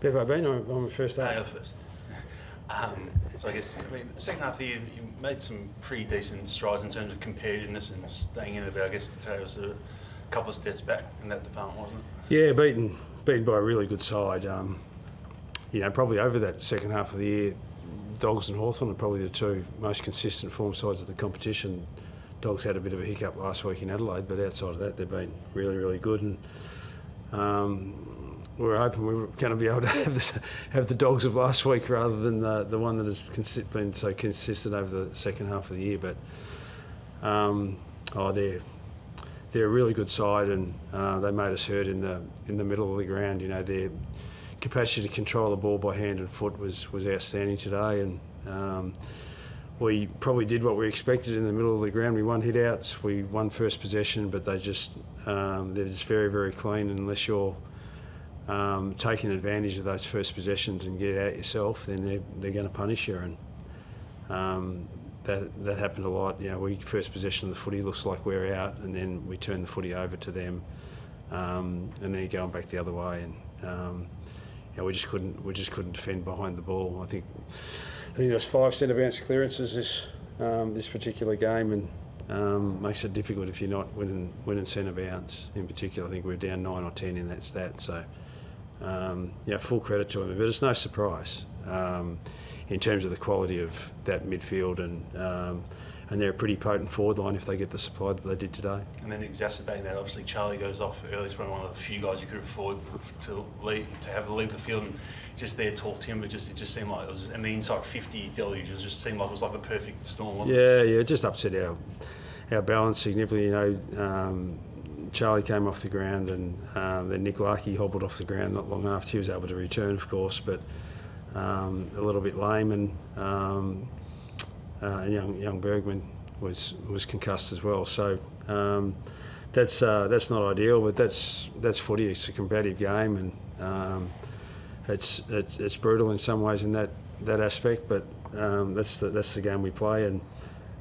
Have I been on the first day? No, you're the first. So I guess, the second half of the year, you made some pretty decent strides in terms of competitiveness and staying in it, but I guess today was a couple of steps back in that department, wasn't it? Yeah, beaten by a really good side. Probably over that second half of the year, Dogs and Hawthorn are probably the two most consistent form sides of the competition. Dogs had a bit of a hiccup last week in Adelaide, but outside of that, they've been really, really good. And we were hoping we were going to be able to have the Dogs of last week rather than the one that has been so consistent over the second half of the year. But they're a really good side, and they made us hurt in the middle of the ground. Their capacity to control the ball by hand and foot was outstanding today, and we probably did what we expected in the middle of the ground. We won hit-outs, we won first possession, but they're just very, very clean. And unless you're taking advantage of those first possessions and get out yourself, then they're going to punish you. And that happened a lot. We first possession of the footy looks like we're out, and then we turn the footy over to them, and then going back the other way. And we just couldn't defend behind the ball. I think there was 5 centre bounce clearances this particular game, and makes it difficult if you're not winning centre bounce. In particular, I think we're down 9 or 10 in that stat. So full credit to them, but it's no surprise in terms of the quality of that midfield, and they're a pretty potent forward line if they get the supply that they did today. And then exacerbating that, obviously Charlie goes off early. It's probably one of the few guys you could afford to have leave the field, and just there talk to him. It just seemed like it was, and the inside 50 deluge, it just seemed like it was like the perfect storm, wasn't it? Yeah, it just upset our balance significantly. Charlie came off the ground, and then Nick Larkey hobbled off the ground not long after. He was able to return, of course, but a little bit lame, and young Bergman was concussed as well. So that's not ideal, but that's footy. It's a combative game, and it's brutal in some ways in that aspect. But that's the game we play,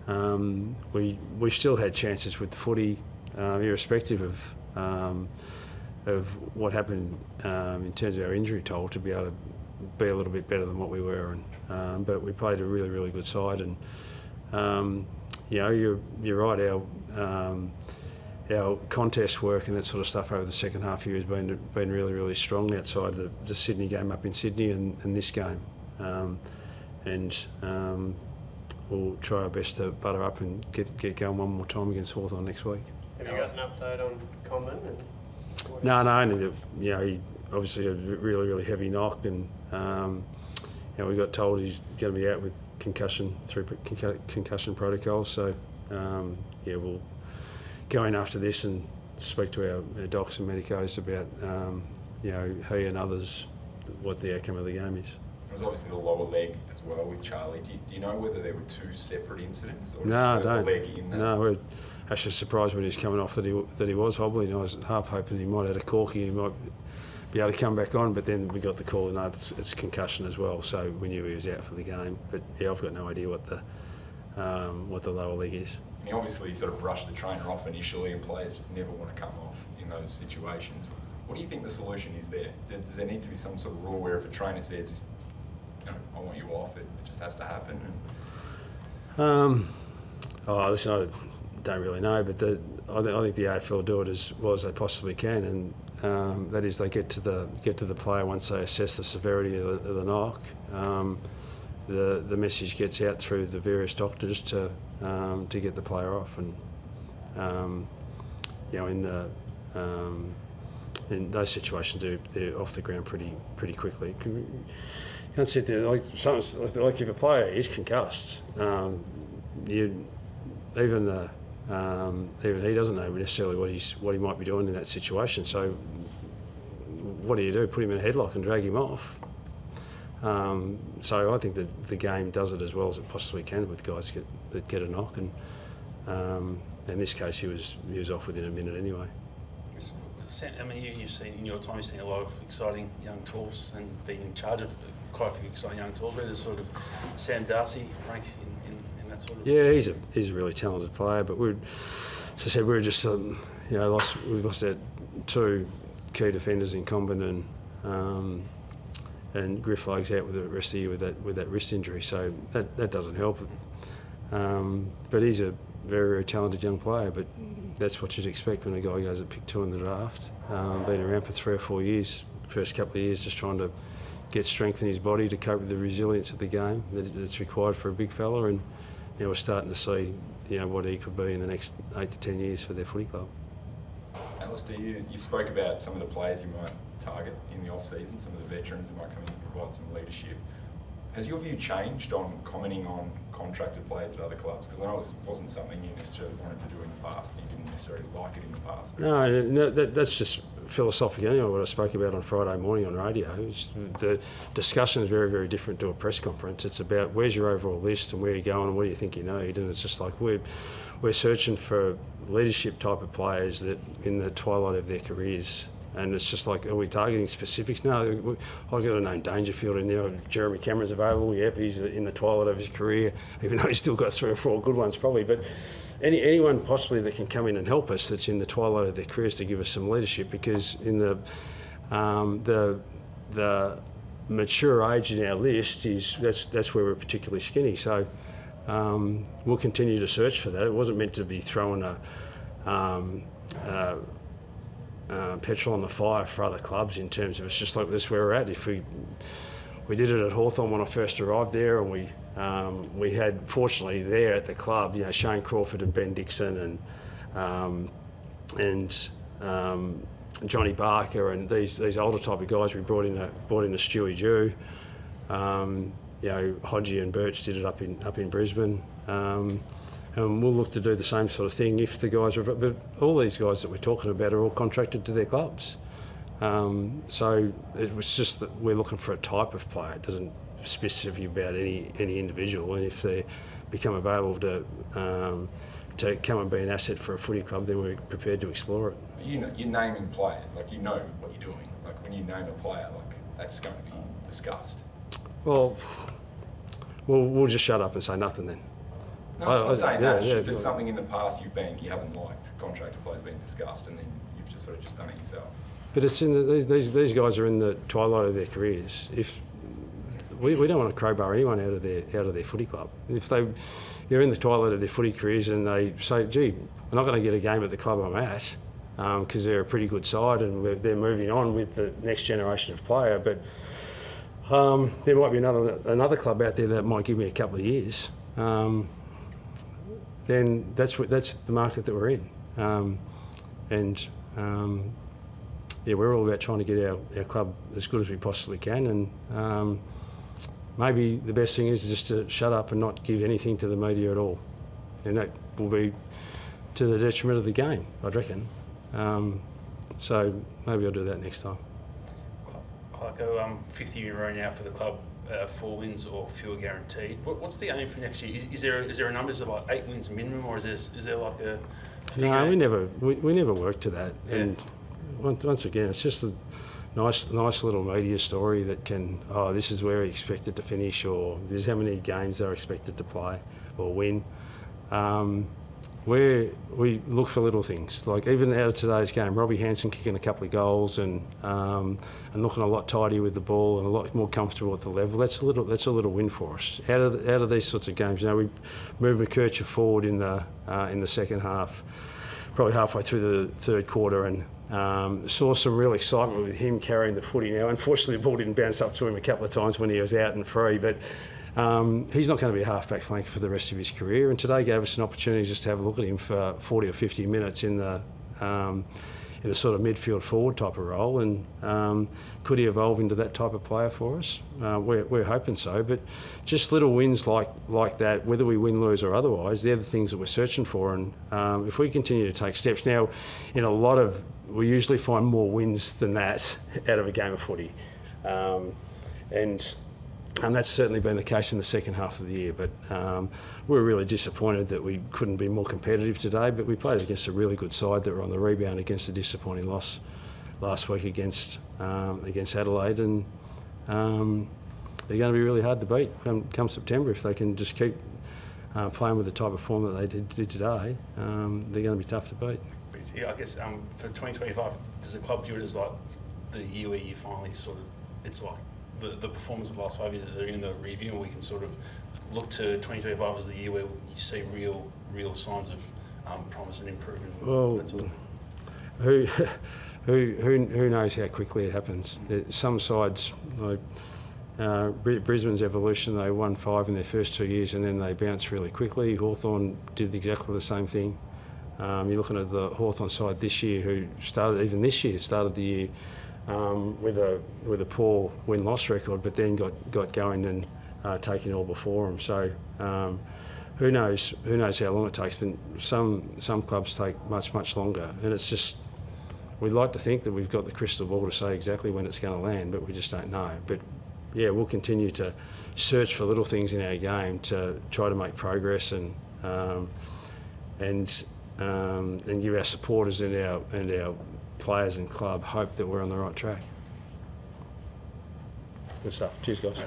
and we still had chances with the footy, irrespective of what happened in terms of our injury toll, to be able to be a little bit better than what we were. And but we played a really, really good side, and you're right. Our contest work and that sort of stuff over the second half year has been really, really strong outside the Sydney game up in Sydney and this game. We'll try our best to butter up and get going one more time against Hawthorn next week. Have you got an update on Comben? No, only that he obviously a really, really heavy knock, and we got told he's going to be out with concussion through concussion protocols. So we'll go in after this and speak to our docs and medicos about he and others what the outcome of the game is. There was obviously the lower leg as well with Charlie. Do you know whether there were 2 separate incidents? Or No, I don't. The leg in that? No, we're actually surprised when he was coming off that he was hobbling. I was half hoping he might have had a corky and he might be able to come back on, but then we got the call, and it's concussion as well, so we knew he was out for the game. But I've got no idea what the lower leg is. And he obviously sort of brushed the trainer off initially, and players just never want to come off in those situations. What do you think the solution is there? Does there need to be some sort of rule where if a trainer says, I want you off, it just has to happen? Listen, I don't really know, but I think the AFL do it as well as they possibly can, and that is they get to the player once they assess the severity of the knock. The message gets out through the various doctors to get the player off, and in those situations they're off the ground pretty quickly. You can't sit there like if a player is concussed, even he doesn't know necessarily what he might be doing in that situation. So what do? Put him in a headlock and drag him off? So I think that the game does it as well as it possibly can with guys that get a knock, and in this case he was off within a minute anyway. I mean, you've seen in your time, you've seen a lot of exciting young tools and been in charge of quite a few exciting young tools. Where does sort of Sam Darcy rank in that sort of? Yeah, he's a really talented player, but as I said, we've lost our 2 key defenders in Comben and Grifflo's out with the rest of the year with that wrist injury, so that doesn't help. But he's a very, very talented young player, but that's what you'd expect when a guy goes at pick 2 in the draft. Been around for 3 or 4 years, first couple of years just trying to get strength in his body to cope with the resilience of the game that's required for a big fella, and now we're starting to see what he could be in the next 8 to 10 years for their footy club. Alastair, you spoke about some of the players you might target in the off-season, some of the veterans that might come in and provide some leadership. Has your view changed on commenting on contracted players at other clubs? Because I know it wasn't something you necessarily wanted to do in the past, and you didn't necessarily like it in the past. No, that's just philosophical. Anyway, what I spoke about on Friday morning on radio. The discussion is very, very different to a press conference. It's about where's your overall list and where you're going and what do you think you need. And it's just like we're searching for leadership type of players that in the twilight of their careers. And it's just like, are we targeting specifics? No, I've got to name Dangerfield in there. Jeremy Cameron's available. Yep, he's in the twilight of his career, even though he's still got 3 or 4 good ones probably. But anyone possibly that can come in and help us that's in the twilight of their careers to give us some leadership, because in the mature age in our list that's where we're particularly skinny. So we'll continue to search for that. It wasn't meant to be throwing petrol on the fire for other clubs in terms of it's just like this where we're at. If we did it at Hawthorn when I first arrived there, and we had fortunately there at the club, Shane Crawford and Ben Dixon and Johnny Barker and these older type of guys. We brought in a Stewie Jew, Hodgie and Birch did it up in Brisbane. And we'll look to do the same sort of thing if the guys are... But all these guys that we're talking about are all contracted to their clubs. So it was just that we're looking for a type of player. It doesn't specify about any individual. And if they become available to come and be an asset for a footy club, then we're prepared to explore it. You're naming players, like you know what you're doing. Like when you name a player, like that's going to be discussed. Well, we'll just shut up and say nothing then. No, it's not saying that. It's just yeah. it's something in the past you haven't liked contracted players being discussed, and then you've just sort of just done it yourself. But it's these guys are in the twilight of their careers. If we don't want to crowbar anyone out of their footy club. If they're in the twilight of their footy careers and they say, "Gee, I'm not going to get a game at the club I'm at," because they're a pretty good side and they're moving on with the next generation of player. But there might be another club out there that might give me a couple of years. Then that's the market that we're in, we're all about trying to get our club as good as we possibly can, and maybe the best thing is just to shut up and not give anything to the media at all, and that will be to the detriment of the game, I'd reckon. So maybe I'll do that next time. Clarko, 5th year in a row now for the club. 4 wins or fewer guaranteed. What's the aim for next year? Is there a number? Is it like 8 wins minimum, or is there like a figure? No, we never work to that. Yeah. And once again, it's just a nice little media story that can, this is where we expected to finish, or this is how many games they're expected to play or win. Where we look for little things, like even out of today's game, Robbie Hanson kicking a couple of goals and looking a lot tidier with the ball and a lot more comfortable at the level. That's a little win for us. Out of these sorts of games, we moved McKercher forward in the second half, probably halfway through the third quarter, and saw some real excitement with him carrying the footy. Now, unfortunately, the ball didn't bounce up to him a couple of times when he was out and free, but. He's not going to be a half-back flanker for the rest of his career, and today gave us an opportunity just to have a look at him for 40 or 50 minutes in the sort of midfield forward type of role, and could he evolve into that type of player for us? We're hoping so, but just little wins like that, whether we win, lose or otherwise, they're the things that we're searching for, and if we continue to take steps. Now, we usually find more wins than that out of a game of footy, and that's certainly been the case in the second half of the year. But we're really disappointed that we couldn't be more competitive today. But we played against a really good side that were on the rebound against a disappointing loss last week against Adelaide. And they're going to be really hard to beat come September if they can just keep playing with the type of form that they did today. They're going to be tough to beat. I guess for 2025, does the club view it as like the year where you finally it's like the performance of the last 5 years that they're in the review, and we can sort of look to 2025 as the year where you see real signs of promise and improvement. Well, That's all. who knows how quickly it happens? Some sides, like Brisbane's evolution, they won 5 in their first 2 years and then they bounced really quickly. Hawthorn did exactly the same thing. You're looking at the Hawthorn side this year, who started the year with a poor win-loss record, but then got going and taking it all before them. So who knows how long it takes? But some clubs take much longer, and it's just, we'd like to think that we've got the crystal ball to say exactly when it's going to land, but we just don't know. But yeah, we'll continue to search for little things in our game to try to make progress and give our supporters and our players and club hope that we're on the right track. Good stuff. Cheers, guys.